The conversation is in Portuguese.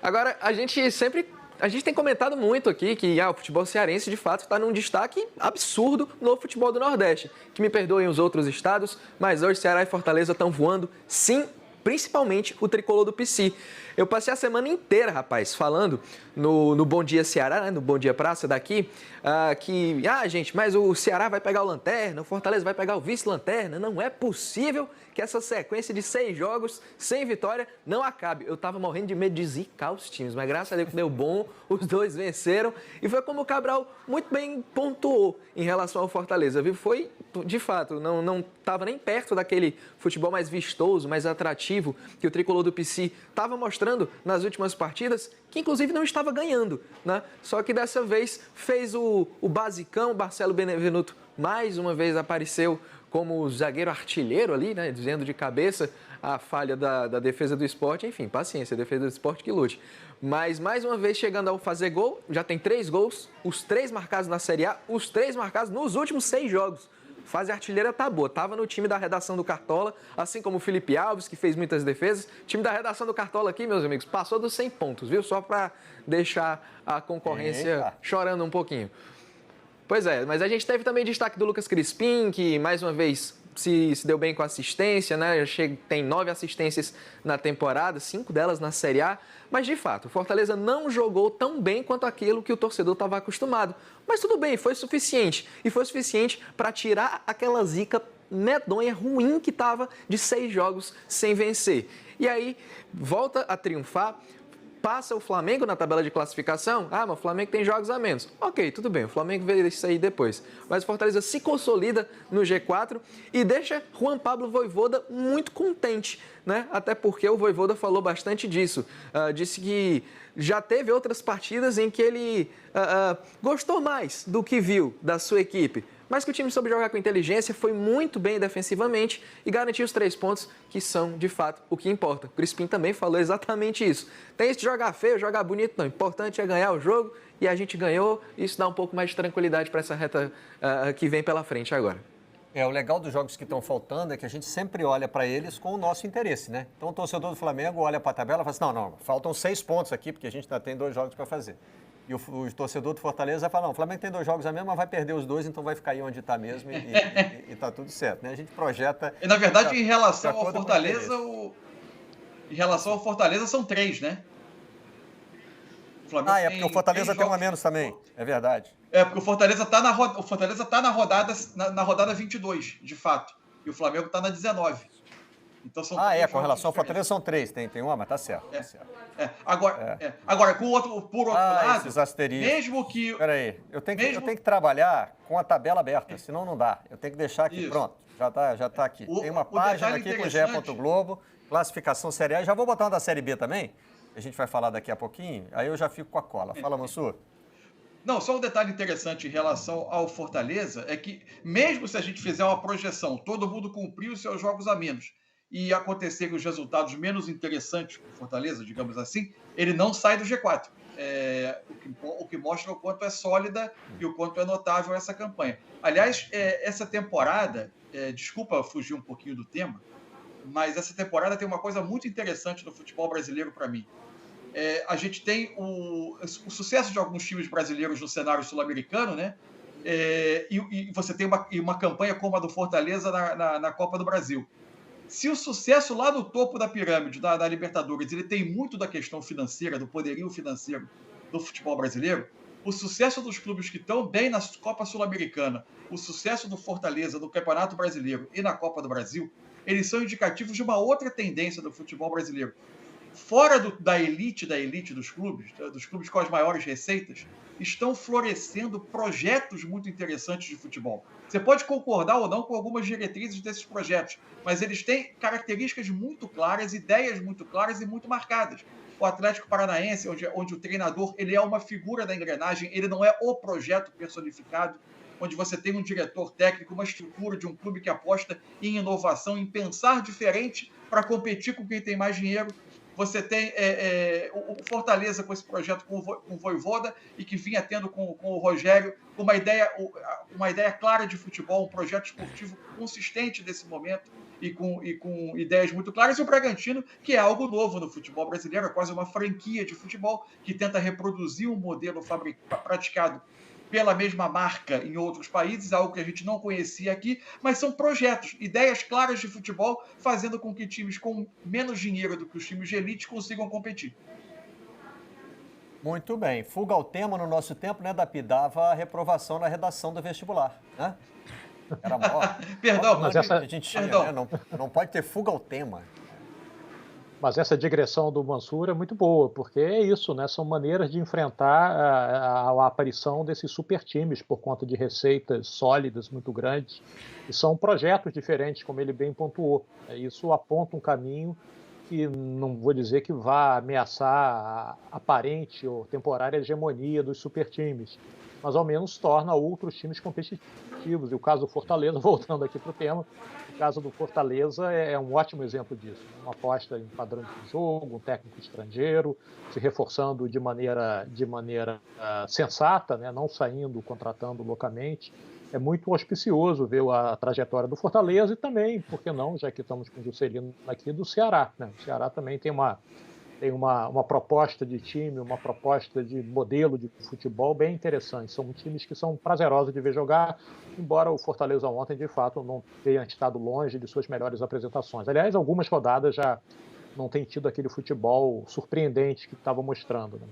Agora, a gente tem comentado muito aqui que o futebol cearense, de fato, está num destaque absurdo no futebol do Nordeste. Que me perdoem os outros estados, mas hoje Ceará e Fortaleza estão voando, sim, principalmente o tricolor do PC. Eu passei a semana inteira, rapaz, falando no Bom Dia Ceará, né, no Bom Dia Praça daqui, gente, mas o Ceará vai pegar o Lanterna, o Fortaleza vai pegar o vice-Lanterna. Não é possível que essa sequência de 6 jogos sem vitória não acabe. Eu tava morrendo de medo de zicar os times, mas graças a Deus que deu bom, os dois venceram. E foi como o Cabral muito bem pontuou em relação ao Fortaleza, viu? Foi, de fato, não estava nem perto daquele futebol mais vistoso, mais atrativo que o tricolor do PC estava mostrando nas últimas partidas, que inclusive não estava ganhando, né? Só que dessa vez fez o basicão. Marcelo Benevenuto mais uma vez apareceu como zagueiro artilheiro ali, né? Dizendo de cabeça a falha da defesa do Sport. Enfim, paciência, a defesa do Sport que lute. Mas mais uma vez chegando ao fazer gol, já tem 3 gols, os 3 marcados na Série A, os 3 marcados nos últimos 6 jogos. Fase artilheira tá boa, tava no time da redação do Cartola, assim como o Felipe Alves, que fez muitas defesas. O time da redação do Cartola aqui, meus amigos, passou dos 100 pontos, viu? Só para deixar a concorrência chorando um pouquinho. Pois é, mas a gente teve também destaque do Lucas Crispim, que mais uma vez se deu bem com assistência, né? Tem 9 assistências na temporada, 5 delas na Série A. Mas, de fato, o Fortaleza não jogou tão bem quanto aquilo que o torcedor estava acostumado. Mas tudo bem, foi suficiente. E foi suficiente para tirar aquela zica medonha, ruim que estava de 6 jogos sem vencer. E aí, volta a triunfar. Passa o Flamengo na tabela de classificação. Mas o Flamengo tem jogos a menos. Ok, tudo bem, o Flamengo vê isso aí depois. Mas o Fortaleza se consolida no G4 e deixa Juan Pablo Vojvoda muito contente, né? Até porque o Vojvoda falou bastante disso. Disse que já teve outras partidas em que ele gostou mais do que viu da sua equipe. Mas que o time soube jogar com inteligência, foi muito bem defensivamente e garantiu os 3 pontos, que são, de fato, o que importa. O Crispim também falou exatamente isso. Tem isso de jogar feio, jogar bonito, não. O importante é ganhar o jogo e a gente ganhou. Isso dá um pouco mais de tranquilidade para essa reta que vem pela frente agora. O legal dos jogos que estão faltando é que a gente sempre olha para eles com o nosso interesse, né? Então o torcedor do Flamengo olha para a tabela e fala assim, não, faltam 6 pontos aqui, porque a gente ainda tem 2 jogos para fazer. E o torcedor do Fortaleza vai falar, não, o Flamengo tem 2 jogos a mesmo, mas vai perder os 2, então vai ficar aí onde está mesmo e tá tudo certo, né? A gente projeta... E, na verdade, em relação ao Fortaleza, são 3, né? É porque o Fortaleza tem 1 a menos também, é verdade. Porque o Fortaleza está na rodada 22, de fato, e o Flamengo está na 19. Então são com relação ao Fortaleza são 3, tem 1, mas tá certo. Agora, por outro lado, esses asteriscos. Mesmo que... Peraí, eu tenho que trabalhar com a tabela aberta, senão não dá. Eu tenho que deixar aqui, isso. Pronto, já tá aqui. Tem uma página aqui com o GE. Globo, classificação Série A. Já vou botar uma da Série B também, a gente vai falar daqui a pouquinho, aí eu já fico com a cola. Fala, Mansur. Não, só um detalhe interessante em relação ao Fortaleza é que, mesmo se a gente fizer uma projeção, todo mundo cumpriu os seus jogos a menos, e acontecerem os resultados menos interessantes para o Fortaleza, digamos assim, ele não sai do G4. O que mostra o quanto é sólida e o quanto é notável essa campanha. Aliás, essa temporada, desculpa fugir um pouquinho do tema, mas essa temporada tem uma coisa muito interessante no futebol brasileiro para mim. A gente tem o sucesso de alguns times brasileiros no cenário sul-americano, né? E você tem uma campanha como a do Fortaleza na Copa do Brasil. Se o sucesso lá no topo da pirâmide da Libertadores ele tem muito da questão financeira, do poderio financeiro do futebol brasileiro, o sucesso dos clubes que estão bem na Copa Sul-Americana, o sucesso do Fortaleza no Campeonato Brasileiro e na Copa do Brasil, eles são indicativos de uma outra tendência do futebol brasileiro. Fora da elite dos clubes com as maiores receitas, estão florescendo projetos muito interessantes de futebol. Você pode concordar ou não com algumas diretrizes desses projetos, mas eles têm características muito claras, ideias muito claras e muito marcadas. O Atlético Paranaense, onde o treinador ele é uma figura da engrenagem, ele não é o projeto personificado, onde você tem um diretor técnico, uma estrutura de um clube que aposta em inovação, em pensar diferente para competir com quem tem mais dinheiro. você tem o Fortaleza com esse projeto com o Vojvoda e que vinha tendo com o Rogério uma ideia clara de futebol, um projeto esportivo consistente nesse momento e com ideias muito claras, e o Bragantino, que é algo novo no futebol brasileiro, é quase uma franquia de futebol que tenta reproduzir um modelo praticado pela mesma marca em outros países, algo que a gente não conhecia aqui, mas são projetos, ideias claras de futebol, fazendo com que times com menos dinheiro do que os times de elite consigam competir. Muito bem. Fuga ao tema no nosso tempo, né, Dapi? Dava a reprovação na redação do vestibular, né? Era maior. Perdão, mas a gente tinha, né? Não pode ter fuga ao tema. Mas essa digressão do Mansur é muito boa, porque é isso, né? São maneiras de enfrentar a aparição desses super times por conta de receitas sólidas muito grandes. E são projetos diferentes, como ele bem pontuou. Isso aponta um caminho que não vou dizer que vá ameaçar a aparente ou temporária hegemonia dos super times, mas ao menos torna outros times competitivos. E o caso do Fortaleza, voltando aqui para o tema, o caso do Fortaleza é um ótimo exemplo disso. Uma aposta em padrão de jogo, um técnico estrangeiro, se reforçando de maneira sensata, né? Não saindo, contratando loucamente. É muito auspicioso ver a trajetória do Fortaleza e também, por que não, já que estamos com o Juscelino aqui, do Ceará, né? O Ceará também tem uma proposta de time, uma proposta de modelo de futebol bem interessante. São times que são prazerosos de ver jogar, embora o Fortaleza ontem, de fato, não tenha estado longe de suas melhores apresentações. Aliás, algumas rodadas já não tem tido aquele futebol surpreendente que estava mostrando, né?